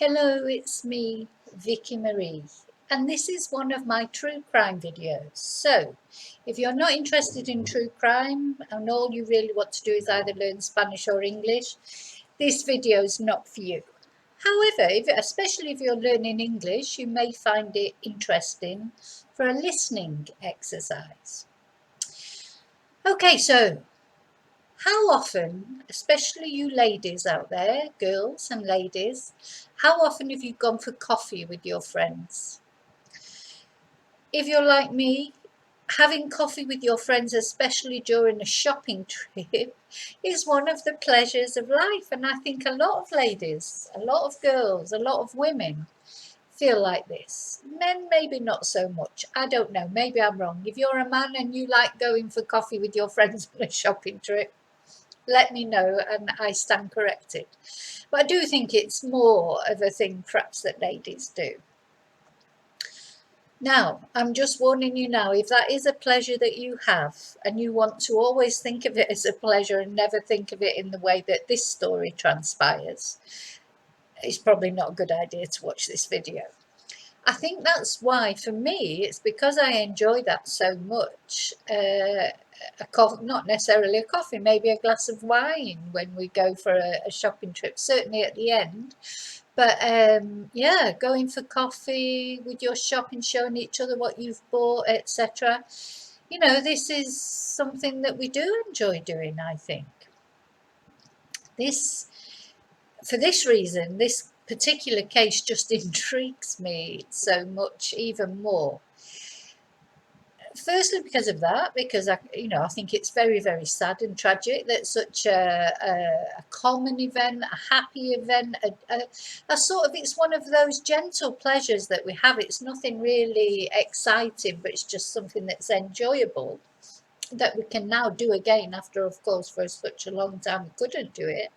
Hello, it's me, Vicky Marie, and this is one of my true crime videos. So, if you're not interested in true crime and all you really want to do is either learn Spanish or English, this video is not for you. However, especially if you're learning English, you may find it interesting for a listening exercise. Okay, so how often, especially you ladies out there, girls and ladies, how often have you gone for coffee with your friends? If you're like me, having coffee with your friends, especially during a shopping trip, is one of the pleasures of life. And I think a lot of ladies, a lot of girls, a lot of women feel like this. Men, maybe not so much. I don't know. Maybe I'm wrong. If you're a man and you like going for coffee with your friends on a shopping trip, let me know and I stand corrected. But I do think it's more of a thing perhaps that ladies do. Now, I'm just warning you now, if that is a pleasure that you have and you want to always think of it as a pleasure and never think of it in the way that this story transpires, it's probably not a good idea to watch this video. I think that's why, for me, it's because I enjoy that so much. Not necessarily a coffee, maybe a glass of wine when we go for a shopping trip, certainly at the end. But yeah, going for coffee with your shopping, showing each other what you've bought, etc. You know, this is something that we do enjoy doing, I think. For this reason, this particular case just intrigues me so much, even more. Firstly, because of that, because I think it's very, very sad and tragic that such a common event, a happy event, a sort of, it's one of those gentle pleasures that we have. It's nothing really exciting, but it's just something that's enjoyable that we can now do again after, of course, for such a long time we couldn't do it.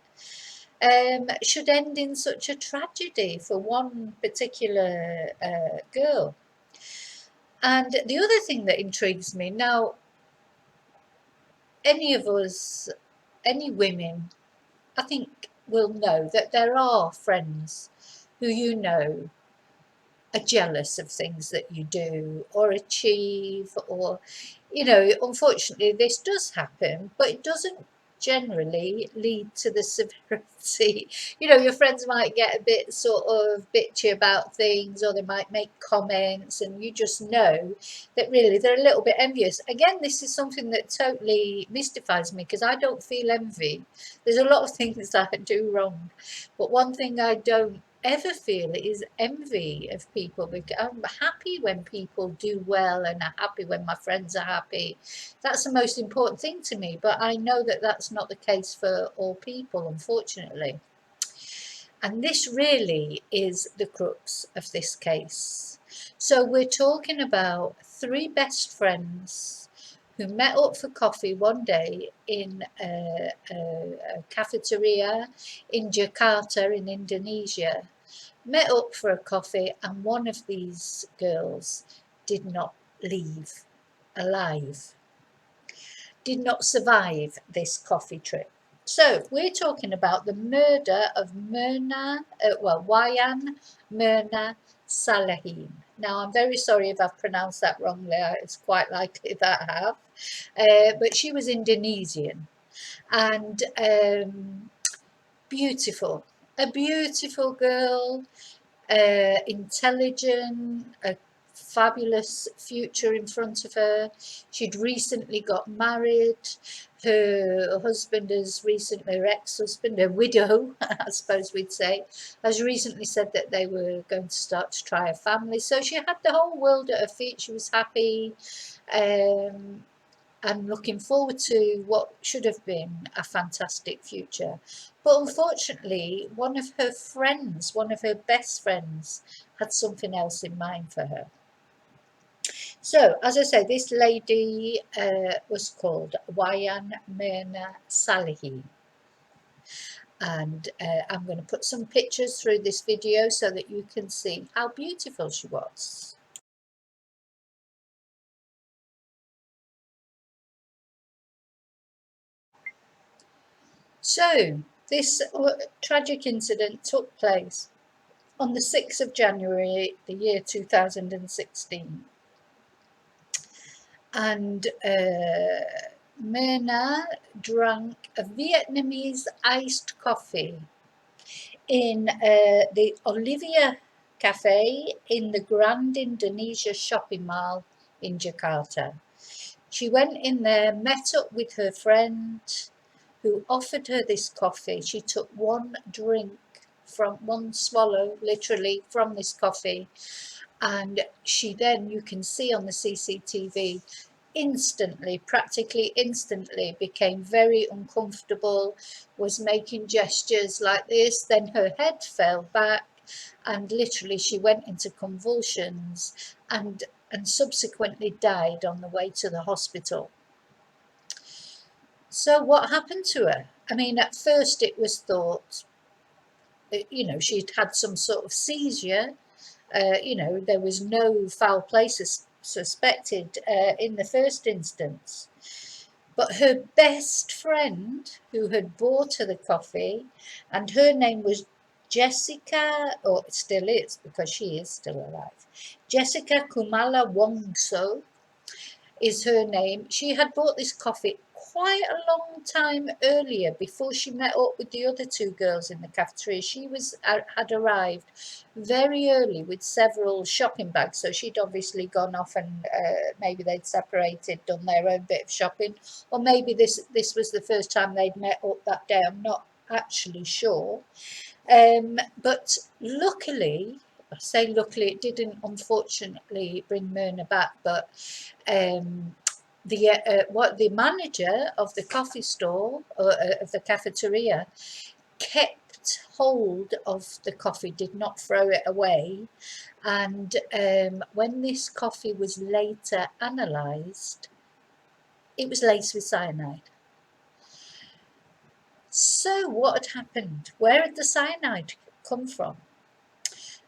Should end in such a tragedy for one particular girl. And the other thing that intrigues me now, any of us, any women, I think will know that there are friends who are jealous of things that you do or achieve, or, unfortunately this does happen, but it doesn't generally lead to the severity. Your friends might get a bit sort of bitchy about things, or they might make comments, and you just know that really they're a little bit envious. Again, this is something that totally mystifies me, because I don't feel envy. There's a lot of things that I do wrong, but one thing I don't ever feel is envy of people, because I'm happy when people do well and are happy when my friends are happy. That's the most important thing to me, but I know that that's not the case for all people, unfortunately. And this really is the crux of this case. So we're talking about three best friends who met up for coffee one day in a cafeteria in Jakarta in Indonesia. Met up for a coffee, and one of these girls did not leave alive, did not survive this coffee trip. So we're talking about the murder of Wayan Mirna Salihin. Now, I'm very sorry if I've pronounced that wrongly. It's quite likely that I have. But she was Indonesian, and beautiful, a beautiful girl, intelligent, a fabulous future in front of her. She'd recently got married. Her husband has recently, her ex-husband, a widow, I suppose we'd say, has recently said that they were going to start to try a family. So she had the whole world at her feet. She was happy. And looking forward to what should have been a fantastic future. But unfortunately, one of her friends, one of her best friends, had something else in mind for her. So, as I say, this lady was called Wayan Mirna Salihin. And I'm going to put some pictures through this video so that you can see how beautiful she was. So, this tragic incident took place on the 6th of January, the year 2016. And Mirna drank a Vietnamese iced coffee in the Olivia Cafe in the Grand Indonesia shopping mall in Jakarta. She went in there, met up with her friend who offered her this coffee. She took one drink from one swallow, literally, from this coffee. And she then, you can see on the CCTV, instantly, practically instantly, became very uncomfortable, was making gestures like this. Then her head fell back, and literally she went into convulsions and subsequently died on the way to the hospital. So what happened to her? I mean, at first it was thought, she'd had some sort of seizure. There was no foul play suspected in the first instance. But her best friend, who had bought her the coffee, and her name was Jessica, or it still is because she is still alive, Jessica Kumala Wongso is her name. She had bought this coffee quite a long time earlier, before she met up with the other two girls in the cafeteria. She had arrived very early with several shopping bags, so she'd obviously gone off and maybe they'd separated, done their own bit of shopping, or maybe this was the first time they'd met up that day. I'm not actually sure. But luckily, I say luckily, it didn't unfortunately bring Myrna back, but the manager of the coffee store, of the cafeteria, kept hold of the coffee, did not throw it away. And when this coffee was later analysed, it was laced with cyanide. So what had happened? Where had the cyanide come from?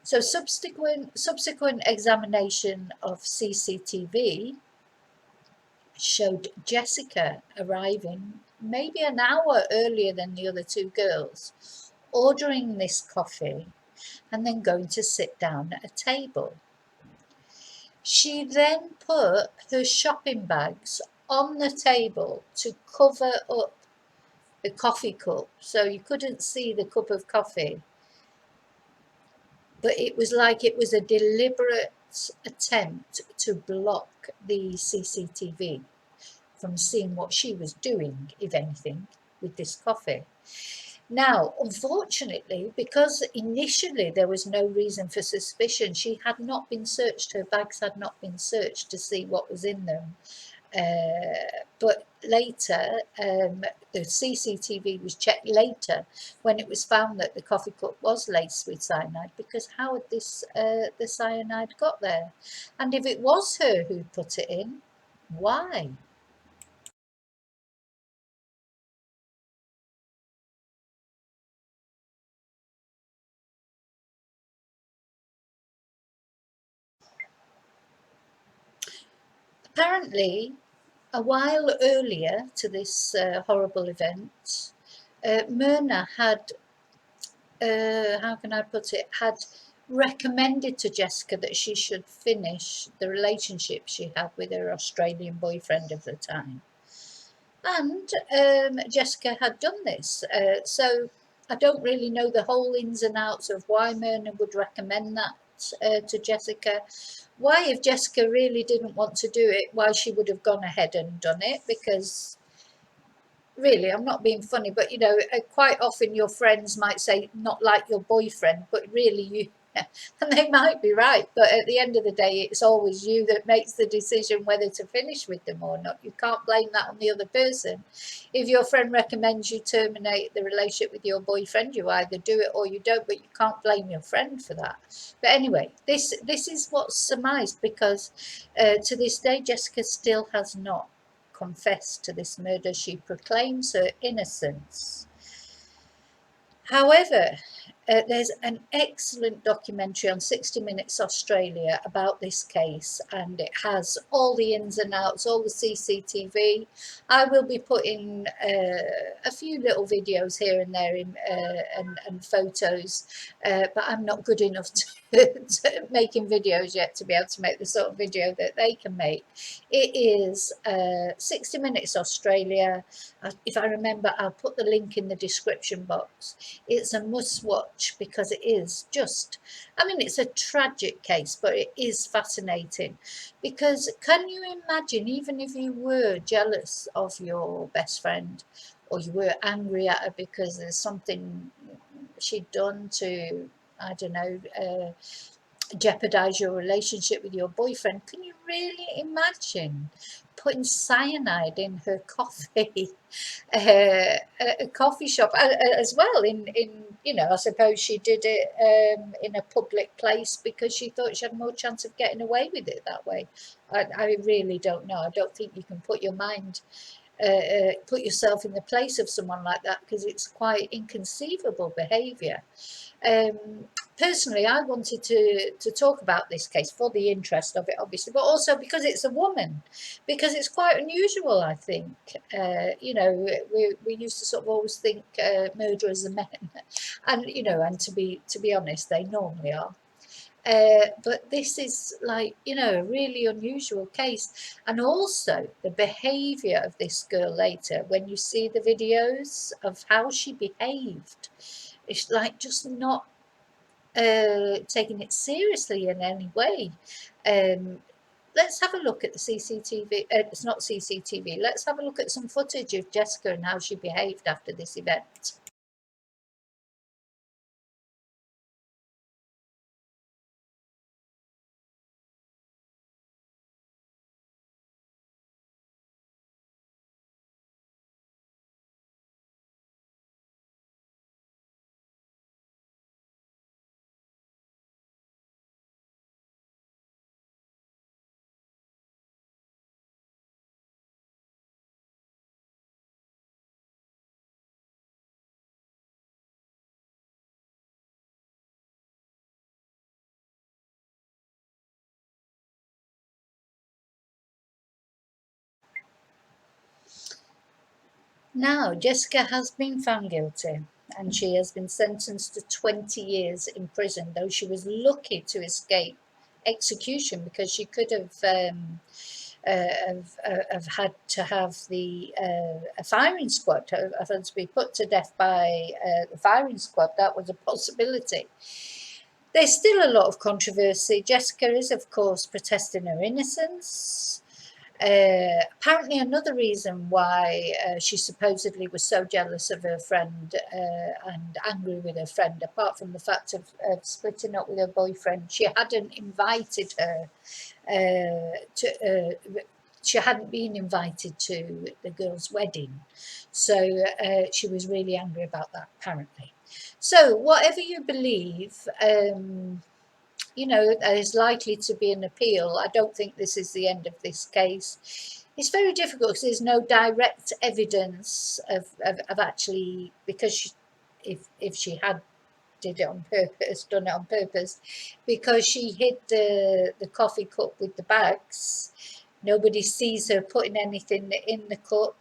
So subsequent examination of CCTV showed Jessica arriving maybe an hour earlier than the other two girls, ordering this coffee and then going to sit down at a table. She then put her shopping bags on the table to cover up the coffee cup, so you couldn't see the cup of coffee. But it was like it was a deliberate attempt to block the CCTV from seeing what she was doing, if anything, with this coffee. Now, unfortunately, because initially there was no reason for suspicion, she had not been searched, her bags had not been searched to see what was in them. But later, the CCTV was checked later when it was found that the coffee cup was laced with cyanide, because how had the cyanide got there? And if it was her who put it in, why? Apparently, a while earlier to this horrible event, Myrna had, how can I put it, had recommended to Jessica that she should finish the relationship she had with her Australian boyfriend of the time. And Jessica had done this. So I don't really know the whole ins and outs of why Myrna would recommend that to Jessica. Why, if Jessica really didn't want to do it, why she would have gone ahead and done it? Because really, I'm not being funny, but quite often your friends might say not like your boyfriend, but really you, and they might be right, but at the end of the day, it's always you that makes the decision whether to finish with them or not. You can't blame that on the other person. If your friend recommends you terminate the relationship with your boyfriend, you either do it or you don't, but you can't blame your friend for that. But anyway, this is what's surmised, because to this day, Jessica still has not confessed to this murder. She proclaims her innocence. However, there's an excellent documentary on 60 Minutes Australia about this case, and it has all the ins and outs, all the CCTV. I will be putting a few little videos here and there and photos, but I'm not good enough to making videos yet to be able to make the sort of video that they can make. It is 60 Minutes Australia. If I remember, I'll put the link in the description box. It's a must watch because it is just, I mean, it's a tragic case, but it is fascinating. Because can you imagine, even if you were jealous of your best friend, or you were angry at her because there's something she'd done to, I don't know, jeopardize your relationship with your boyfriend, can you really imagine putting cyanide in her coffee? A coffee shop as well, in you know, I suppose she did it in a public place because she thought she had more chance of getting away with it that way. I really don't know. I don't think you can put your mind put yourself in the place of someone like that, because it's quite inconceivable behaviour. Personally, I wanted to talk about this case for the interest of it, obviously, but also because it's a woman, because it's quite unusual, I think. You know, we used to sort of always think murderers are men, and you know, and to be honest, they normally are. But this is, like, you know, a really unusual case. And also the behaviour of this girl later, when you see the videos of how she behaved, it's like just not taking it seriously in any way. Um, let's have a look at the CCTV. It's not CCTV. Let's have a look at some footage of Jessica and how she behaved after this event. Now, Jessica has been found guilty and she has been sentenced to 20 years in prison, though she was lucky to escape execution because she could have had to have a firing squad, have had to be put to death by the firing squad. That was a possibility. There's still a lot of controversy. Jessica is, of course, protesting her innocence. Apparently, another reason why she supposedly was so jealous of her friend and angry with her friend, apart from the fact of splitting up with her boyfriend, she hadn't invited her she hadn't been invited to the girl's wedding. So she was really angry about that, apparently. So, whatever you believe, you know, there's likely to be an appeal. I don't think this is the end of this case. It's very difficult because there's no direct evidence of actually, because if she had did it on purpose, done it on purpose, because she hid the coffee cup with the bags. Nobody sees her putting anything in the cup.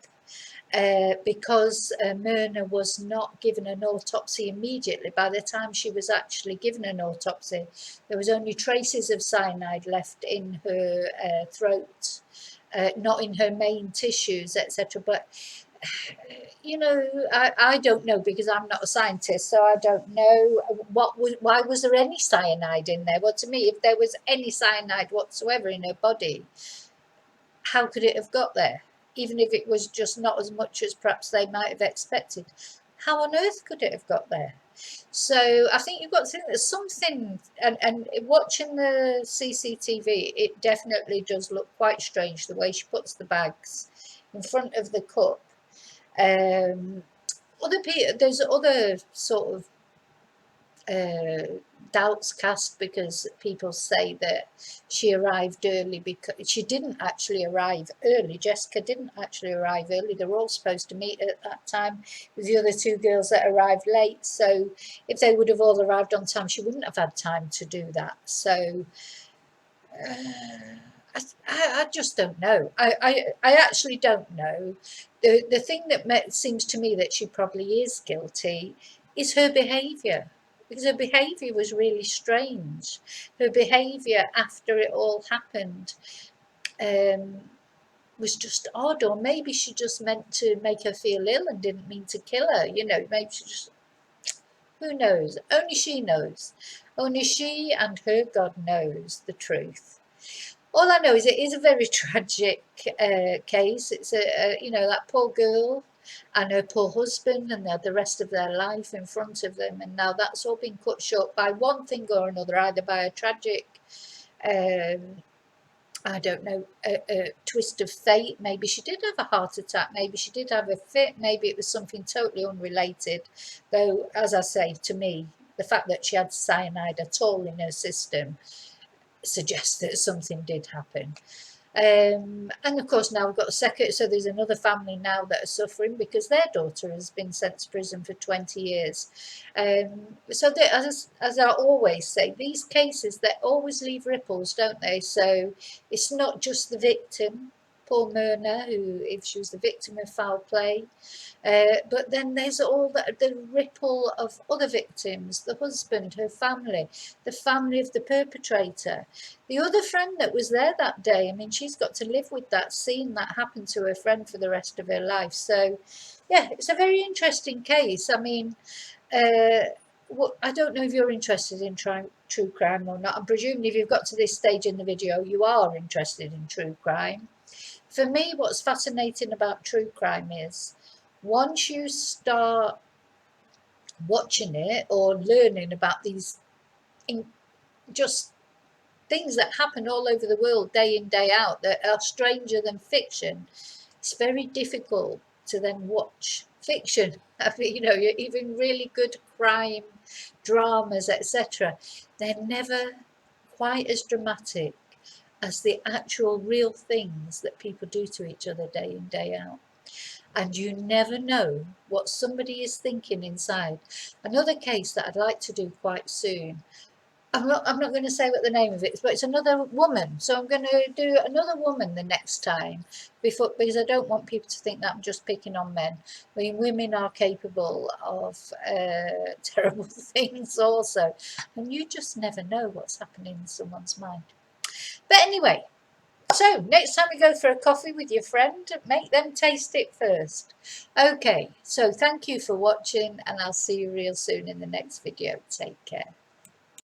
Because Mirna was not given an autopsy immediately. By the time she was actually given an autopsy, there was only traces of cyanide left in her throat, not in her main tissues, etc. But you know, I don't know, because I'm not a scientist, so I don't know why was there any cyanide in there. Well, to me, if there was any cyanide whatsoever in her body, how could it have got there? Even if it was just not as much as perhaps they might have expected, how on earth could it have got there? So I think you've got to think there's something, and watching the CCTV, it definitely does look quite strange the way she puts the bags in front of the cup. Other people, there's other sort of doubts cast because people say that she arrived early, because she didn't actually arrive early. Jessica didn't actually arrive early. They were all supposed to meet at that time with the other two girls that arrived late. So if they would have all arrived on time, she wouldn't have had time to do that. So I just don't know. I actually don't know. The thing that seems to me that she probably is guilty is her behaviour, because her behaviour was really strange. Her behaviour after it all happened um, was just odd, or maybe she just meant to make her feel ill and didn't mean to kill her. You know, maybe she just, who knows? Only she knows. Only she and her God knows the truth. All I know is it is a very tragic case. It's you know, that poor girl and her poor husband, and they had the rest of their life in front of them, and now that's all been cut short by one thing or another, either by a tragic, um, I don't know, a twist of fate. Maybe she did have a heart attack. Maybe she did have a fit. Maybe it was something totally unrelated. Though, as I say, to me, the fact that she had cyanide at all in her system suggests that something did happen. And of course now we've got a second, so there's another family now that are suffering because their daughter has been sent to prison for 20 years. So as I always say, these cases, they always leave ripples, don't they? So it's not just the victim, poor Myrna, who, if she was the victim of foul play, but then there's all the ripple of other victims, the husband, her family, the family of the perpetrator. The other friend that was there that day, I mean, she's got to live with that, seeing that happen to her friend for the rest of her life. So, yeah, it's a very interesting case. I mean, I don't know if you're interested in true crime or not. I'm presuming if you've got to this stage in the video, you are interested in true crime. For me, what's fascinating about true crime is once you start watching it or learning about these just things that happen all over the world day in, day out, that are stranger than fiction, it's very difficult to then watch fiction. I mean, you know, even really good crime dramas, etc., they're never quite as dramatic as the actual real things that people do to each other day in, day out. And you never know what somebody is thinking inside. Another case that I'd like to do quite soon, I'm not going to say what the name of it is, but it's another woman. So I'm going to do another woman the next time, because I don't want people to think that I'm just picking on men. I mean, women are capable of terrible things also, and you just never know what's happening in someone's mind. But anyway, so next time you go for a coffee with your friend, make them taste it first. Okay, so thank you for watching, and I'll see you real soon in the next video. Take care.